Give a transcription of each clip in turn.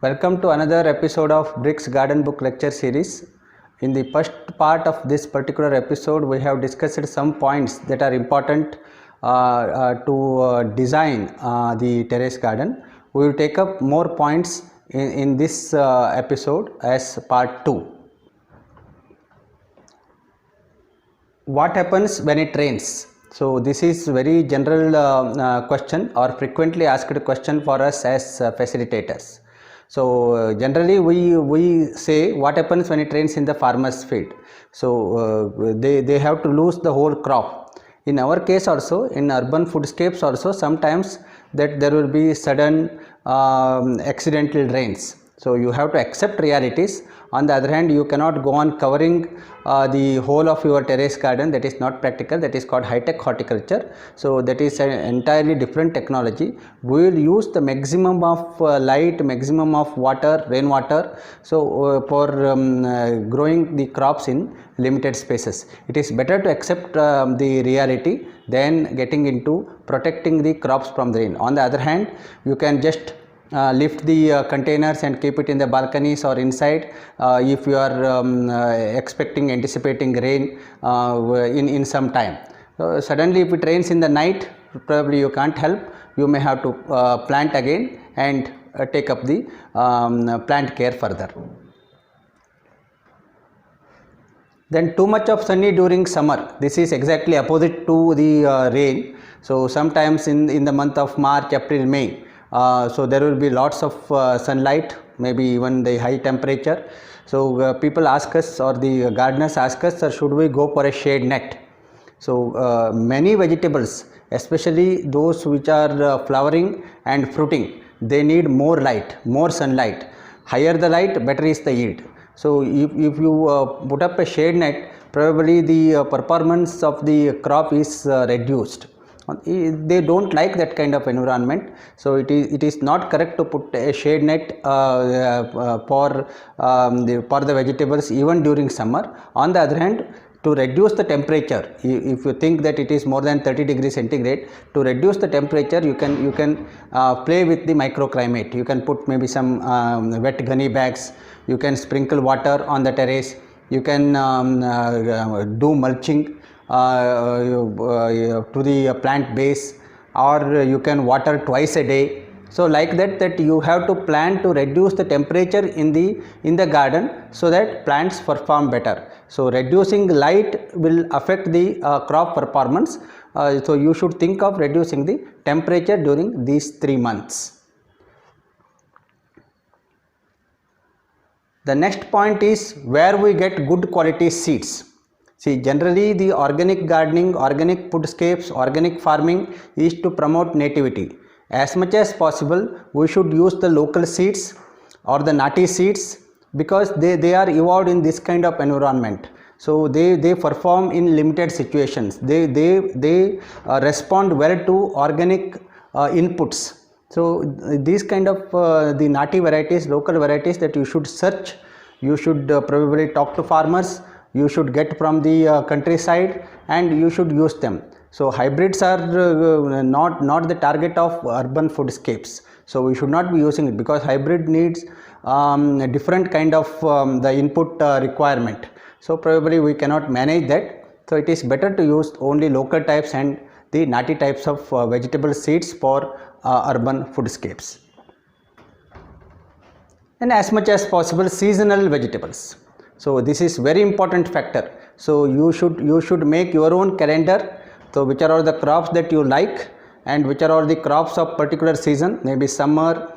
Welcome to another episode of Bricks Garden Book Lecture Series. In the first part of this particular episode, we have discussed some points that are important to design the terrace garden. We will take up more points in this episode as part 2. What happens when it rains? So this is very general question or frequently asked question for us as facilitators. So generally we say what happens when it rains in the farmer's field. So they have to lose the whole crop. In our case also, in urban foodscapes also, sometimes that there will be sudden accidental rains. So you have to accept realities. On the other hand, you cannot go on covering the whole of your terrace garden. That is not practical. That is called high-tech horticulture. So that is an entirely different technology. We will use the maximum of light, maximum of water, rainwater, so for growing the crops in limited spaces. It is better to accept the reality than getting into protecting the crops from the rain. On the other hand, you can just lift the containers and keep it in the balconies or inside if you are anticipating rain in some time. So suddenly if it rains in the night, probably you can't help, you may have to plant again and take up the plant care further. Then too much of sunny during summer, this is exactly opposite to the rain. So sometimes in the month of March, April, May, so there will be lots of sunlight, maybe even the high temperature. So people ask us, or the gardeners ask us, sir, should we go for a shade net? So many vegetables, especially those which are flowering and fruiting, they need more light, more sunlight. Higher the light, better is the yield. So if you put up a shade net, probably the performance of the crop is reduced. They don't like that kind of environment. So it is not correct to put a shade net for the vegetables even during summer. On the other hand, to reduce the temperature, if you think that it is more than 30 degrees centigrade, to reduce the temperature, you can play with the microclimate. You can put maybe some wet gunny bags. You can sprinkle water on the terrace. You can do mulching to the plant base, or you can water twice a day. So like that you have to plan to reduce the temperature in the garden so that plants perform better. So reducing light will affect the crop performance. So you should think of reducing the temperature during these 3 months. The next point is where we get good quality seeds. See, generally the organic gardening, organic foodscapes, organic farming is to promote nativity. As much as possible, we should use the local seeds or the nati seeds, because they are evolved in this kind of environment. So they perform in limited situations. They respond well to organic inputs. So these kind of the nati varieties, local varieties that you should search, you should probably talk to farmers, you should get from the countryside, and you should use them. So hybrids are not the target of urban foodscapes. So we should not be using it, because hybrid needs a different kind of the input requirement. So probably we cannot manage that. So it is better to use only local types and the nati types of vegetable seeds for urban foodscapes. And as much as possible, seasonal vegetables. So this is very important factor. So you should make your own calendar. So which are all the crops that you like, and which are all the crops of particular season, maybe summer,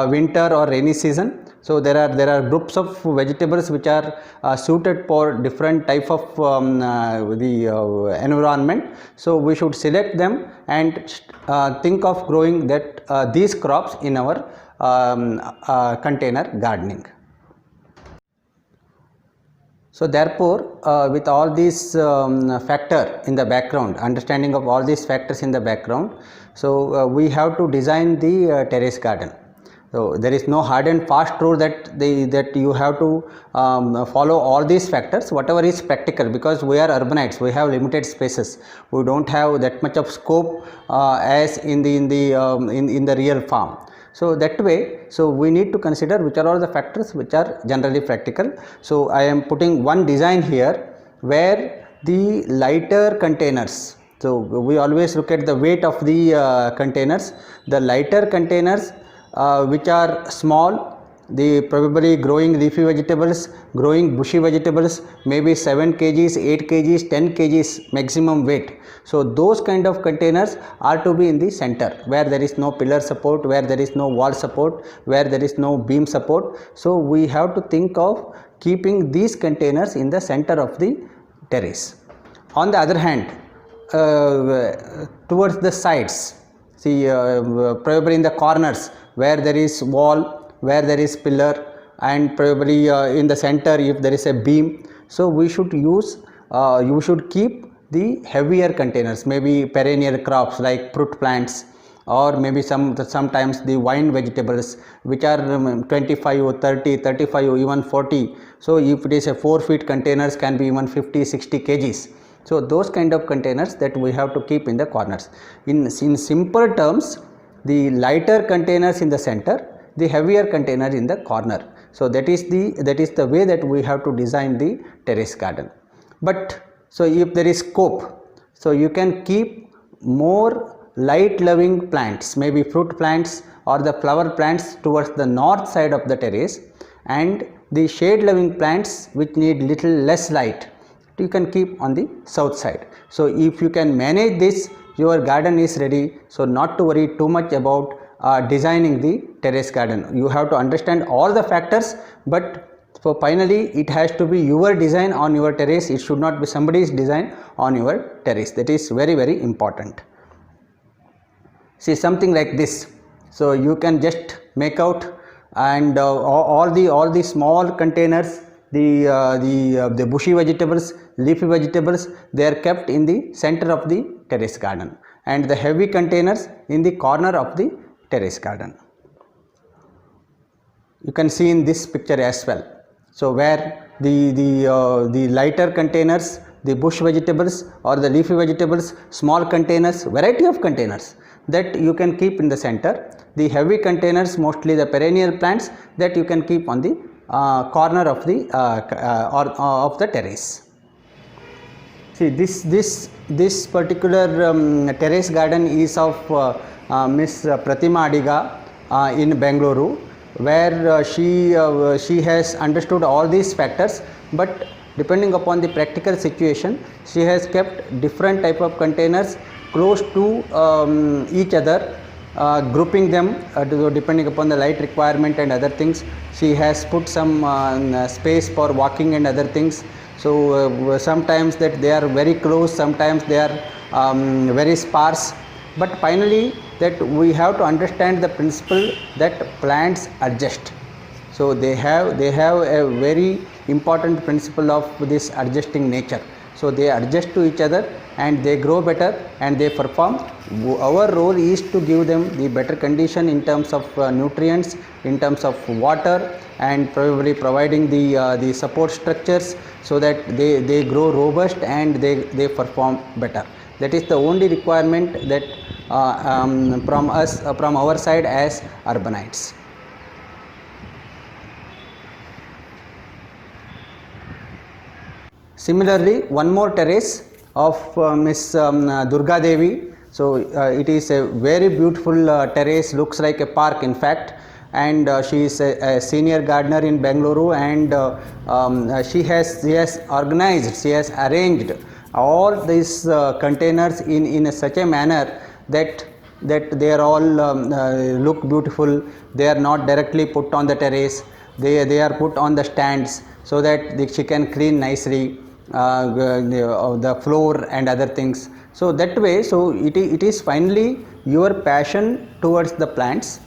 winter, or rainy season. So there are groups of vegetables which are suited for different type of the environment. So we should select them and think of growing that these crops in our container gardening. So therefore, with all these factor in the background, understanding of all these factors in the background, so we have to design the terrace garden. So there is no hard and fast rule that you have to follow all these factors, whatever is practical, because we are urbanites, we have limited spaces, we don't have that much of scope as in the real farm. So that way, so we need to consider which are all the factors which are generally practical. So I am putting one design here where the lighter containers, so we always look at the weight of the containers. The lighter containers which are small, the probably growing leafy vegetables, growing bushy vegetables, maybe 7 kgs, 8 kgs, 10 kgs maximum weight. So those kind of containers are to be in the center, where there is no pillar support, where there is no wall support, where there is no beam support. So we have to think of keeping these containers in the center of the terrace. On the other hand, towards the sides, see probably in the corners where there is wall, where there is pillar, and probably in the center if there is a beam, so we should use you should keep the heavier containers, maybe perennial crops like fruit plants, or maybe sometimes the vine vegetables which are 25 or 30, 35 or even 40. So if it is a 4 feet containers, can be even 50, 60 kgs. So those kind of containers that we have to keep in the corners. In simple terms, the lighter containers in the center, the heavier container in the corner. So that is the way that we have to design the terrace garden. But so if there is scope, so you can keep more light loving plants, maybe fruit plants or the flower plants towards the north side of the terrace, and the shade loving plants which need little less light, you can keep on the south side. So if you can manage this, your garden is ready. So not to worry too much about designing the terrace garden. You have to understand all the factors, but so finally it has to be your design on your terrace. It should not be somebody's design on your terrace. That is very, very important. See, something like this. So you can just make out, and all the small containers, the bushy vegetables, leafy vegetables, they are kept in the center of the terrace garden, and the heavy containers in the corner of the terrace garden. You can see in this picture as well. So where the lighter containers, the bush vegetables or the leafy vegetables, small containers, variety of containers that you can keep in the center. The heavy containers, mostly the perennial plants, that you can keep on the corner of the of the terrace. See, this particular terrace garden is of Miss Pratima Adiga in Bengaluru, where she has understood all these factors, but depending upon the practical situation, she has kept different type of containers close to each other, grouping them depending upon the light requirement and other things. She has put some space for walking and other things. So sometimes that they are very close, sometimes they are very sparse, but finally that we have to understand the principle that plants adjust. So they have a very important principle of this adjusting nature. So they adjust to each other and they grow better and they perform. Our role is to give them the better condition in terms of nutrients, in terms of water, and probably providing the support structures so that they grow robust and they perform better. That is the only requirement that from us, from our side as urbanites. Similarly, one more terrace of Miss Durga Devi. So it is a very beautiful terrace, looks like a park in fact, and she is a senior gardener in Bengaluru, and she has organized, she has arranged all these containers in such a manner that they are all look beautiful. They are not directly put on the terrace, they are put on the stands so that she can clean nicely the floor and other things. So that way, so it is finally your passion towards the plants,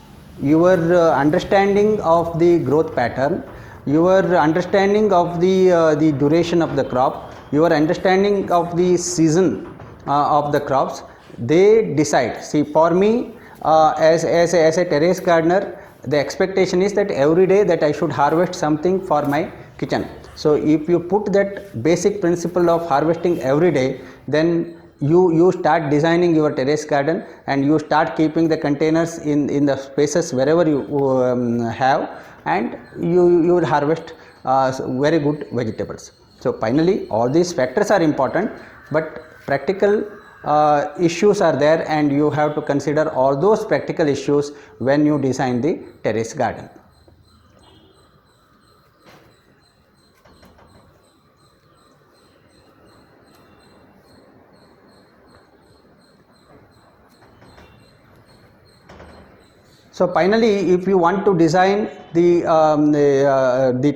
your understanding of the growth pattern, your understanding of the duration of the crop, your understanding of the season of the crops. They decide. See, for me as a terrace gardener, the expectation is that every day that I should harvest something for my kitchen. So if you put that basic principle of harvesting every day, then you start designing your terrace garden and you start keeping the containers in the spaces wherever you have, and you will harvest very good vegetables. So finally all these factors are important, but practical issues are there, and you have to consider all those practical issues when you design the terrace garden. So finally, if you want to design the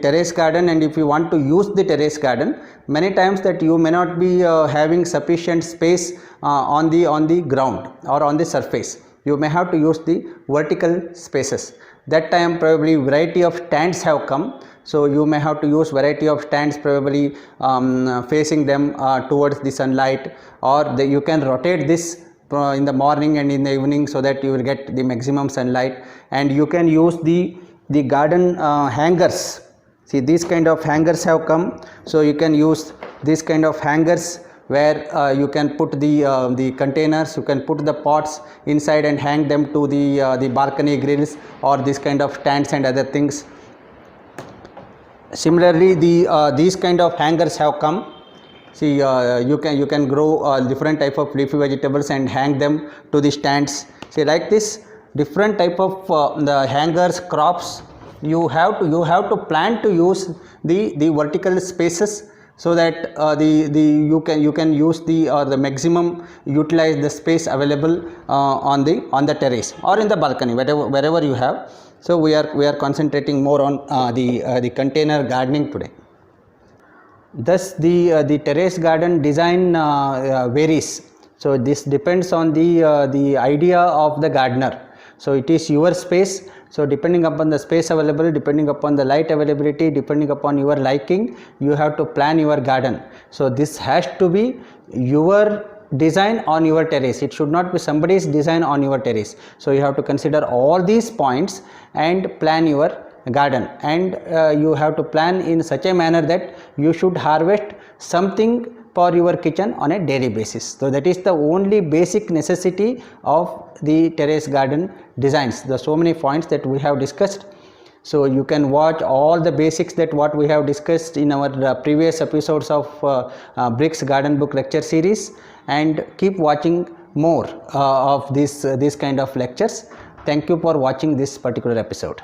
terrace garden, and if you want to use the terrace garden, many times that you may not be having sufficient space on the ground or on the surface. You may have to use the vertical spaces. That time probably variety of stands have come. So you may have to use variety of stands, probably facing them towards the sunlight, or you can rotate this in the morning and in the evening, so that you will get the maximum sunlight. And you can use the garden hangers. See, these kind of hangers have come, so you can use this kind of hangers where you can put the containers, you can put the pots inside and hang them to the balcony grills or this kind of stands and other things. Similarly, these kind of hangers have come. See, you can grow different type of leafy vegetables and hang them to the stands. See, like this different type of the hangers, crops, you have to plan to use the vertical spaces, so that you can use the maximum utilize the space available on the terrace or in the balcony, wherever you have. So we are concentrating more on the container gardening today. Thus the terrace garden design varies. So this depends on the idea of the gardener. So it is your space. So depending upon the space available, depending upon the light availability, depending upon your liking, you have to plan your garden. So this has to be your design on your terrace. It should not be somebody's design on your terrace. So you have to consider all these points and plan your garden, and you have to plan in such a manner that you should harvest something for your kitchen on a daily basis. So that is the only basic necessity of the terrace garden designs. There are so many points that we have discussed. So you can watch all the basics that what we have discussed in our previous episodes of Bricks Garden Book lecture series, and keep watching more of this kind of lectures. Thank you for watching this particular episode.